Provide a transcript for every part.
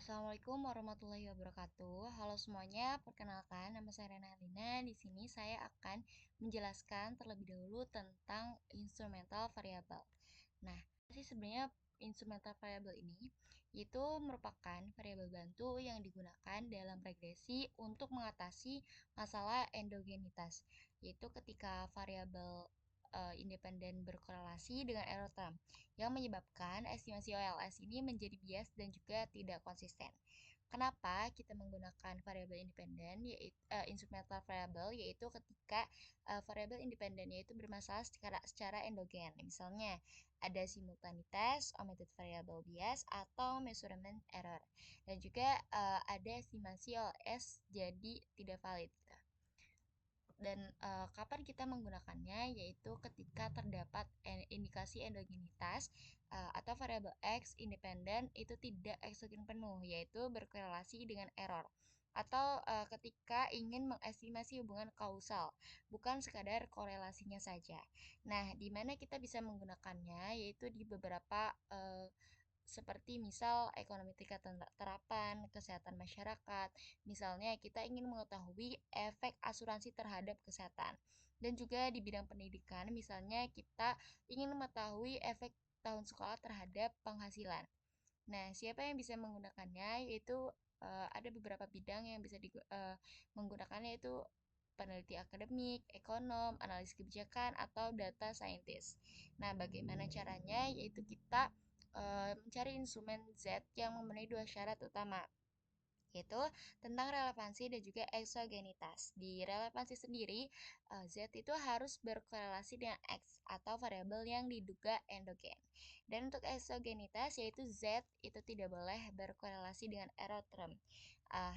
Assalamualaikum warahmatullahi wabarakatuh. Halo semuanya, perkenalkan nama saya Rena Lina. Di sini saya akan menjelaskan terlebih dahulu tentang instrumental variable. Nah, sih sebenarnya instrumental variable ini itu merupakan variabel bantu yang digunakan dalam regresi untuk mengatasi masalah endogenitas, yaitu ketika variabel independen berkorelasi dengan error term yang menyebabkan estimasi OLS ini menjadi bias dan juga tidak konsisten. Kenapa kita menggunakan variabel independen yaitu instrumental variable yaitu ketika variabel independennya itu bermasalah secara endogen. Misalnya ada simultanitas, omitted variable bias atau measurement error. Dan juga ada estimasi OLS jadi tidak valid gitu. Dan kapan kita menggunakannya yaitu ketika terdapat indikasi endogenitas atau variabel X independen itu tidak eksogen penuh yaitu berkorelasi dengan error atau ketika ingin mengestimasi hubungan kausal bukan sekadar korelasinya saja. Nah, di mana kita bisa menggunakannya yaitu di beberapa seperti misal ekonomi tingkat terapan, kesehatan masyarakat. Misalnya kita ingin mengetahui efek asuransi terhadap kesehatan. Dan juga di bidang pendidikan, misalnya kita ingin mengetahui efek tahun sekolah terhadap penghasilan. Nah, siapa yang bisa menggunakannya? Yaitu ada beberapa bidang yang bisa menggunakannya yaitu peneliti akademik, ekonom, analis kebijakan, atau data scientist. Nah, bagaimana caranya? Yaitu kita mencari instrumen Z yang memenuhi dua syarat utama, yaitu tentang relevansi dan juga eksogenitas. Di relevansi sendiri, Z itu harus berkorelasi dengan X atau variabel yang diduga endogen. Dan untuk eksogenitas yaitu Z itu tidak boleh berkorelasi dengan error term,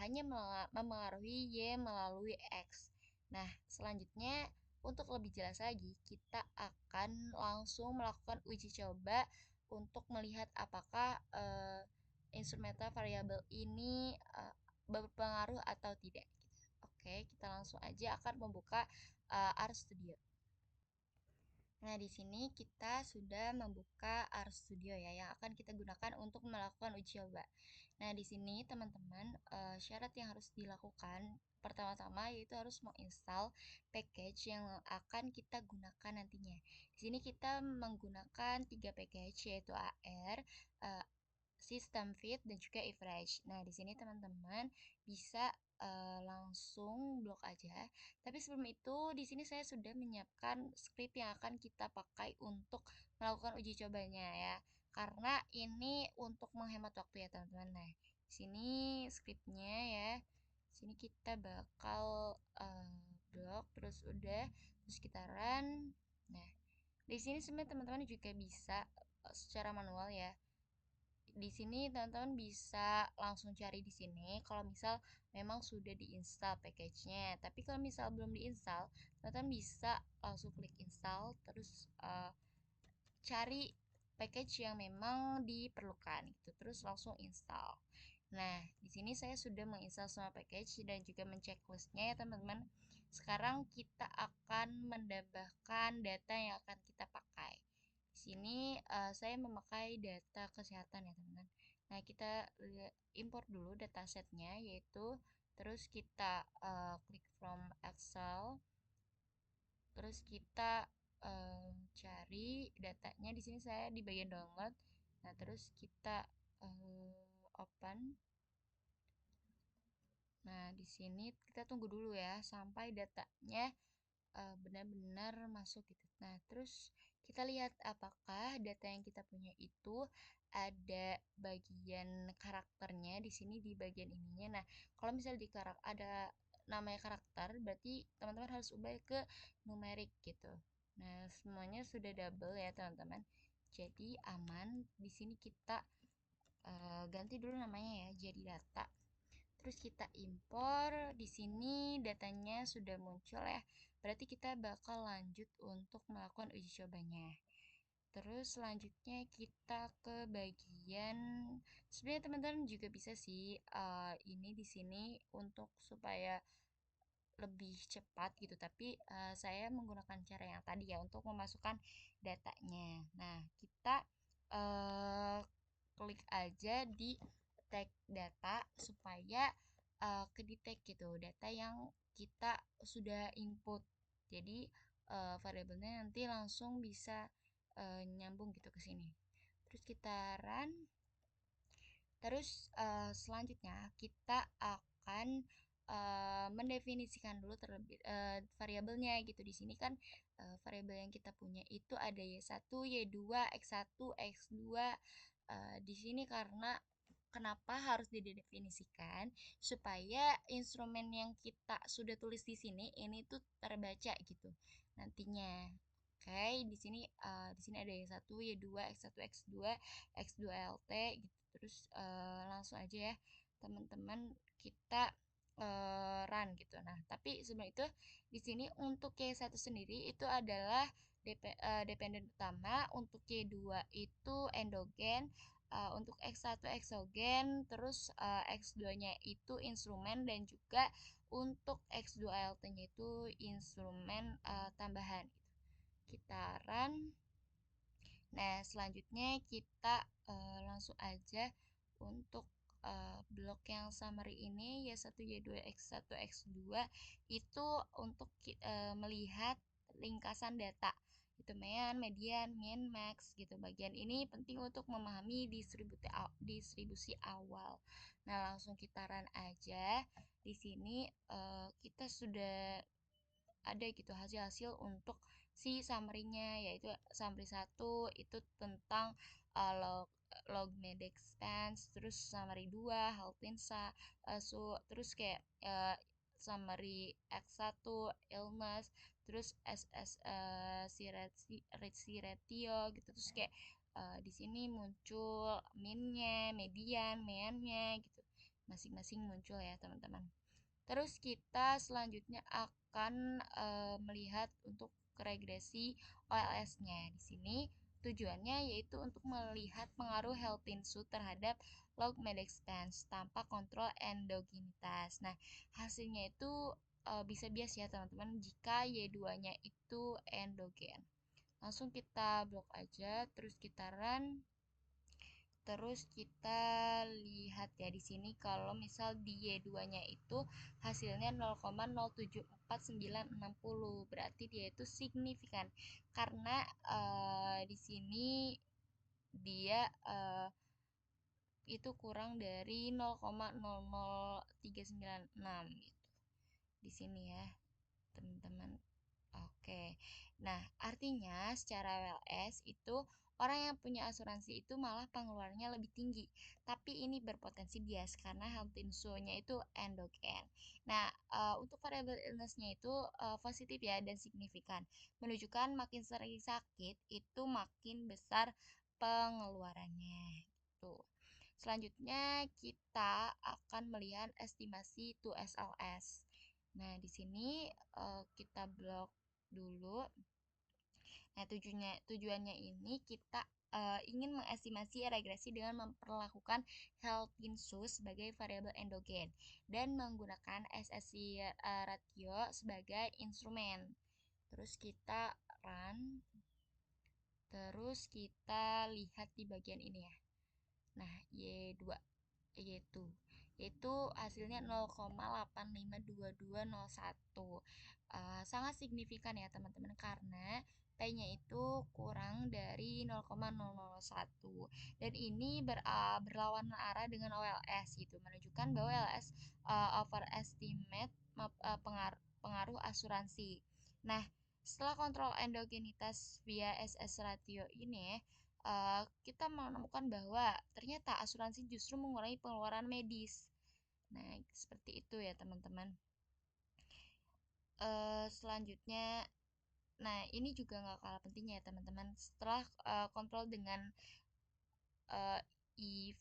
hanya memengaruhi Y melalui X. Nah, selanjutnya untuk lebih jelas lagi, kita akan langsung melakukan uji coba untuk melihat apakah instrumental variabel ini berpengaruh atau tidak. Oke, kita langsung aja akan membuka RStudio. Nah, di sini kita sudah membuka RStudio ya, yang akan kita gunakan untuk melakukan uji coba. Nah, di sini teman-teman, syarat yang harus dilakukan pertama-tama yaitu harus menginstal package yang akan kita gunakan nantinya. Di sini kita menggunakan 3 package yaitu AR, System Fit dan juga Average. Nah, di sini teman-teman bisa langsung blok aja. Tapi sebelum itu, di sini saya sudah menyiapkan script yang akan kita pakai untuk melakukan uji cobanya ya. Karena ini untuk menghemat waktu ya, teman-teman. Nah, di sini scriptnya ya. Di sini kita bakal blok terus udah terus kita run. Nah, di sini sebenarnya teman-teman juga bisa secara manual ya. Di sini teman-teman bisa langsung cari di sini kalau misal memang sudah diinstal package-nya. Tapi kalau misal belum diinstal, teman-teman bisa langsung klik install terus cari package yang memang diperlukan gitu. Terus langsung install. Nah, di sini saya sudah menginstal semua package dan juga mencek-listnya ya teman-teman. Sekarang kita akan menambahkan data yang akan kita pakai. Di sini saya memakai data kesehatan ya teman-teman. Nah, kita import dulu datasetnya yaitu terus kita klik from Excel. Terus kita cari datanya di sini saya di bagian download. Nah, terus kita open. Nah, di sini kita tunggu dulu ya sampai datanya benar-benar masuk gitu. Nah, terus kita lihat apakah data yang kita punya itu ada bagian karakternya di sini di bagian ininya. Nah, kalau misalnya ada namanya karakter, berarti teman-teman harus ubah ke numerik gitu. Nah, semuanya sudah double ya, teman-teman. Jadi aman. Di sini kita ganti dulu namanya ya, jadi data. Terus kita impor, di sini datanya sudah muncul ya. Berarti kita bakal lanjut untuk melakukan uji cobanya. Terus selanjutnya kita ke bagian sebenarnya teman-teman juga bisa sih ini di sini untuk supaya lebih cepat gitu. Tapi saya menggunakan cara yang tadi ya untuk memasukkan datanya. Nah, kita klik aja di detect data supaya kedetek gitu data yang kita sudah input. Jadi variabelnya nanti langsung bisa nyambung gitu ke sini. Terus kita run. Terus selanjutnya kita akan mendefinisikan dulu terlebih variabelnya gitu. Di sini kan variabel yang kita punya itu ada Y1, Y2, X1, X2. Di sini karena kenapa harus didefinisikan supaya instrumen yang kita sudah tulis di sini ini tuh terbaca gitu nantinya. Oke, di sini ada Y1, Y2, X1, X2, X2 LT gitu. Terus langsung aja ya teman-teman kita run gitu. Nah, tapi sebelum itu di sini untuk Y1 sendiri itu adalah dependen utama, untuk Y2 itu endogen, untuk X1 eksogen, terus X2-nya itu instrumen dan juga untuk X2 LT-nya itu instrumen tambahan gitu. Kita run. Nah, selanjutnya kita langsung aja untuk blok yang summary ini Y1, Y2, X1, X2 itu untuk melihat ringkasan data gitu, median, min, max gitu. Bagian ini penting untuk memahami distribusi awal. Nah, langsung kita run aja. Di sini kita sudah ada gitu hasil-hasil untuk si summary-nya, yaitu summary 1 itu tentang log med expense, terus summary 2 Halpinsa, terus kayak summary X1 illness, terus SS si ratio gitu, terus kayak di sini muncul minnya, median, meannya gitu, masing-masing muncul ya teman-teman. Terus kita selanjutnya akan melihat untuk regresi OLS-nya. Di sini tujuannya yaitu untuk melihat pengaruh Helpinsu terhadap log med expense tanpa kontrol endogenitas. Nah, hasilnya itu bisa bias ya teman-teman jika Y2-nya itu endogen. Langsung kita blok aja, terus kita run. Terus kita lihat ya di sini kalau misal di Y2-nya itu hasilnya 0,074960, berarti dia itu signifikan karena di sini dia itu kurang dari 0,00396 gitu. Di sini ya, teman-teman. Oke. Nah, artinya secara WLS itu orang yang punya asuransi itu malah pengeluarannya lebih tinggi. Tapi ini berpotensi bias karena health insurance-nya itu endogen. Nah, untuk variable illness-nya itu positif ya dan signifikan. Menunjukkan makin sering sakit itu makin besar pengeluarannya. Gitu. Selanjutnya kita akan melihat estimasi to SLS. Nah, di sini kita blok dulu. Nah, tujuannya ini kita ingin mengestimasi regresi dengan memperlakukan Helpinsus sebagai variabel endogen dan menggunakan SSI ratio sebagai instrumen. Terus kita run. Terus kita lihat di bagian ini ya. Nah, Y2 yaitu hasilnya 0,852201. Sangat signifikan ya teman-teman karena P-nya itu kurang dari 0,001 dan ini berlawanan arah dengan OLS gitu, menunjukkan bahwa OLS overestimate pengaruh asuransi. Nah, setelah kontrol endogenitas via SS ratio ini kita menemukan bahwa ternyata asuransi justru mengurangi pengeluaran medis. Nah, seperti itu ya teman-teman. Selanjutnya, nah ini juga nggak kalah pentingnya ya teman-teman. Setelah kontrol dengan if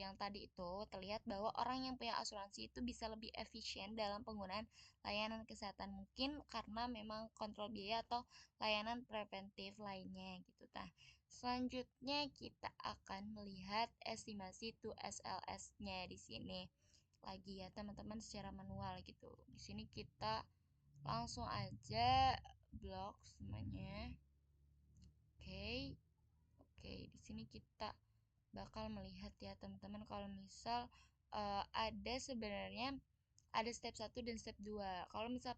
yang tadi itu terlihat bahwa orang yang punya asuransi itu bisa lebih efisien dalam penggunaan layanan kesehatan, mungkin karena memang kontrol biaya atau layanan preventif lainnya gitu. Nah, selanjutnya kita akan melihat estimasi to SLS-nya di sini lagi ya teman-teman secara manual gitu. Di sini kita langsung aja blok semuanya. Oke. Oke, di sini kita bakal melihat ya teman-teman kalau misal ada sebenarnya ada step satu dan step 2. Kalau misal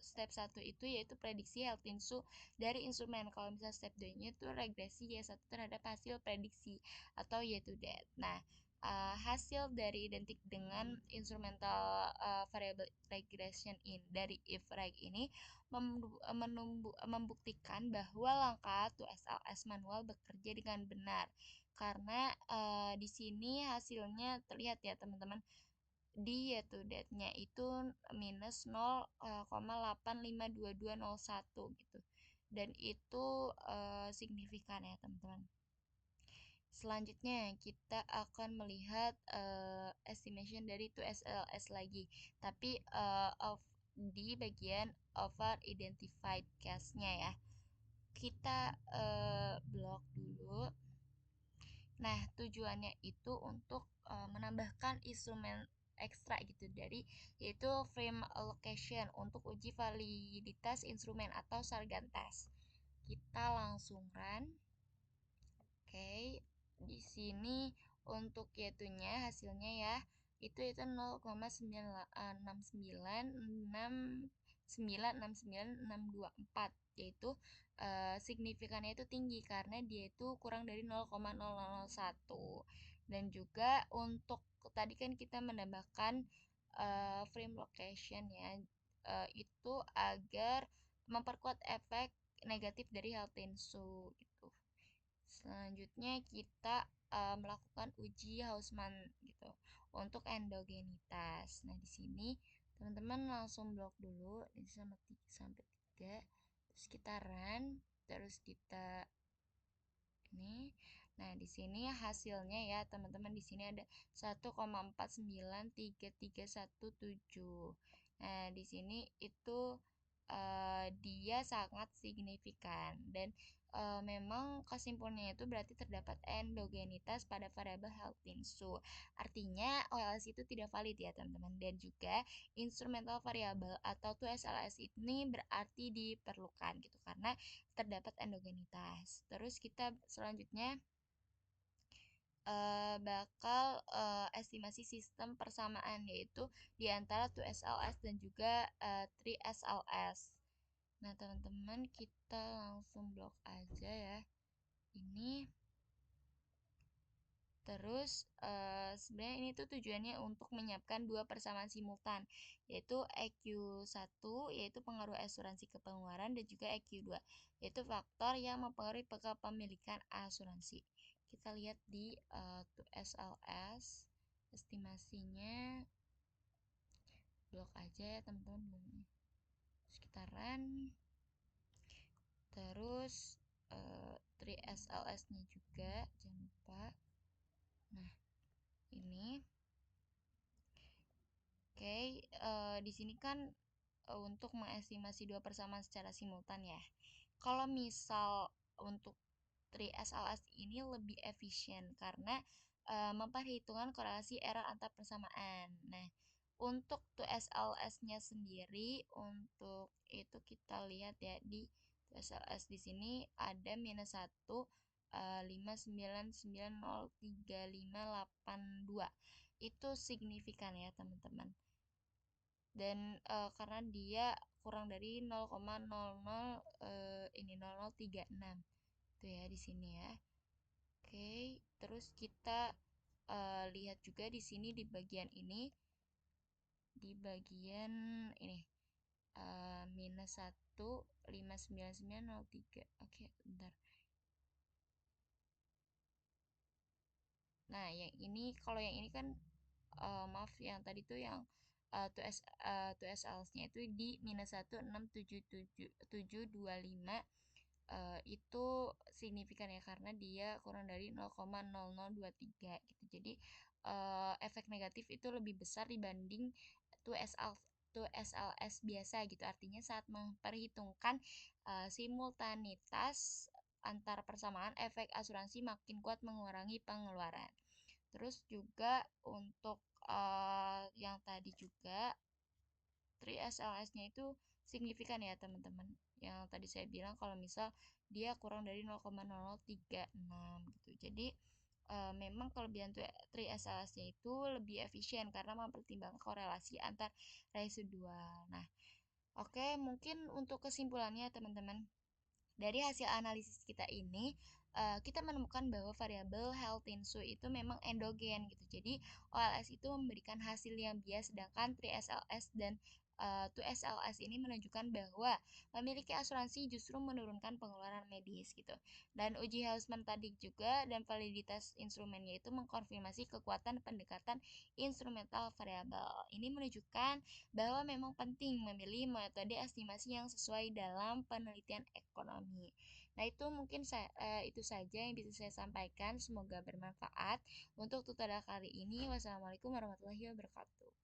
step satu itu yaitu prediksi Heltinsu dari instrumen. Kalau misal step 2-nya itu regresi Y1 terhadap hasil prediksi atau Y to that. Nah, hasil dari identik dengan instrumental variable regression dari if reg ini membuktikan bahwa langkah 2SLS manual bekerja dengan benar. Karena di sini hasilnya terlihat ya teman-teman, di yaitu date-nya itu minus 0,85221 gitu. Dan itu signifikan ya teman-teman. Selanjutnya kita akan melihat estimation dari 2SLS lagi, tapi di bagian over identified case-nya ya. Kita blok dulu. Nah, tujuannya itu untuk menambahkan instrumen ekstra gitu dari yaitu frame allocation untuk uji validitas instrumen atau sargan test. Kita langsung run. Oke, di sini untuk Y2-nya hasilnya ya itu 0,969696924, yaitu signifikannya itu tinggi karena dia itu kurang dari 0,0001. Dan juga untuk tadi kan kita menambahkan frame location ya, itu agar memperkuat efek negatif dari Heltensu gitu. Selanjutnya kita melakukan uji Hausman gitu untuk endogenitas. Nah, di sini teman-teman langsung blok dulu ini sampai 3. Terus kita run, terus kita ini. Nah, di sini hasilnya ya, teman-teman di sini ada 1,493317. Nah, di sini itu dia sangat signifikan dan memang kesimpulannya itu berarti terdapat endogenitas pada variabel Heltinsu. Artinya OLS itu tidak valid ya teman-teman, dan juga instrumental variabel atau 2SLS ini berarti diperlukan gitu karena terdapat endogenitas. Terus kita selanjutnya bakal estimasi sistem persamaan yaitu di antara 2SLS dan juga 3SLS. Nah, teman-teman kita langsung blok aja ya. Ini terus sebenarnya ini tuh tujuannya untuk menyiapkan dua persamaan simultan, yaitu EQ1 yaitu pengaruh asuransi kepengeluaran dan juga EQ2 yaitu faktor yang mempengaruhi kepemilikan asuransi. Kita lihat di 2SLS estimasinya, blok aja ya teman-teman. Terus kita run. Terus 3SLS-nya juga jangan lupa. Nah, ini oke, di sini kan untuk mengestimasi dua persamaan secara simultan ya. Kalau misal untuk 3SLS ini lebih efisien karena memperhitungkan korelasi error antar persamaan. Nah, untuk 2SLS-nya sendiri, untuk itu kita lihat ya di 2SLS di sini ada minus 1 599035582. Itu signifikan ya teman-teman. Dan karena dia kurang dari 0,00 ini 0036 itu ya di sini ya. Oke, terus kita lihat juga di sini di bagian ini, di bagian ini minus 1 59903. Oke, bentar. Nah, yang ini kalau yang ini kan maaf, yang tadi tuh yang 2SLS-nya itu di minus 1,677,725, itu signifikan ya karena dia kurang dari 0,0023 gitu. Jadi efek negatif itu lebih besar dibanding 2SLS biasa gitu. Artinya saat memperhitungkan simultanitas antar persamaan, efek asuransi makin kuat mengurangi pengeluaran. Terus juga untuk yang tadi juga 3SLS-nya itu signifikan ya teman-teman. Yang tadi saya bilang kalau misal dia kurang dari 0,0036 gitu. Jadi Memang kelebihan 3SLS-nya itu lebih efisien karena mempertimbangkan korelasi antar residua. Nah, oke, mungkin untuk kesimpulannya teman-teman, dari hasil analisis kita ini, kita menemukan bahwa variabel Heltinsu itu memang endogen gitu. Jadi OLS itu memberikan hasil yang bias, sedangkan 3SLS dan 2SLS ini menunjukkan bahwa memiliki asuransi justru menurunkan pengeluaran medis gitu. Dan uji Hausman tadi juga dan validitas instrumennya itu mengkonfirmasi kekuatan pendekatan instrumental variabel. Ini menunjukkan bahwa memang penting memilih metode estimasi yang sesuai dalam penelitian ekonomi. Nah, itu mungkin itu saja yang bisa saya sampaikan. Semoga bermanfaat untuk tutorial kali ini. Wassalamualaikum warahmatullahi wabarakatuh.